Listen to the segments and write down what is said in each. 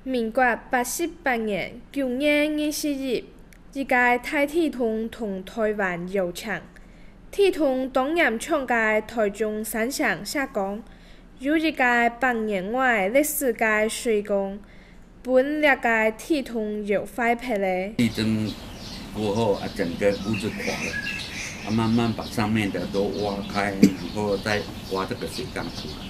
民国88年9月20日，一届台铁通同台湾邀请，铁通当年创界台中三项石缸，有一届100年外历史界水缸，本历届铁通又坏撇了。地震过后整个屋子垮了，慢慢把上面的都挖开，然后再挖这个水缸出来。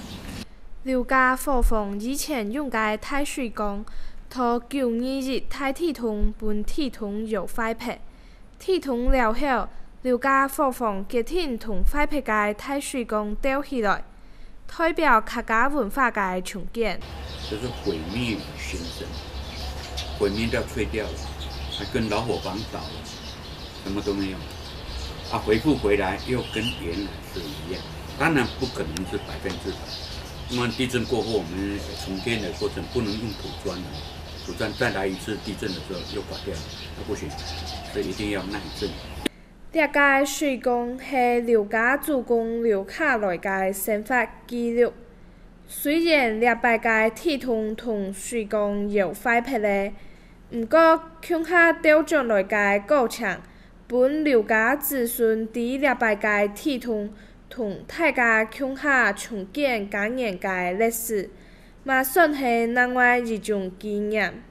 刘家伙房以前用嘅大水缸，到921大铁通本铁通又坏撇，铁通了后，刘家伙房决定同坏撇嘅大水缸吊起来，代表客家文化嘅重建。这是毁灭先生，毁灭掉、吹掉了，还跟老伙房倒了，什么都没有。恢复回来又跟原来是一样，当然不可能是100%。那么地震过后，我们重建的过程不能用土砖了，土砖再来一次地震的时候又垮掉，那不行，所以一定要耐震。这届水缸是刘家主公留下来嘅生活记录。虽然这摆届铁通同水缸又坏撇了，不过乡下调转来嘅过程，本刘家子孙伫这摆届铁通同大家乡下重建感染嘅历史，嘛算是另外一种纪念。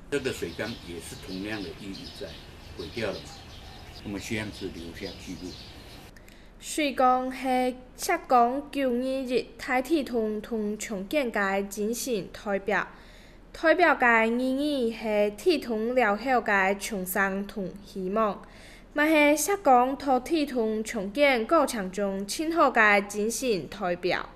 这个水缸也是同样的意义在，毁掉了嘛，我们希望是留下记录。水缸是石缸921大铁通同重建嘅精神代表，代表嘅意义是铁通了后嘅重生同希望。嘛是石缸托铁通重建过程中称好嘅精神代表。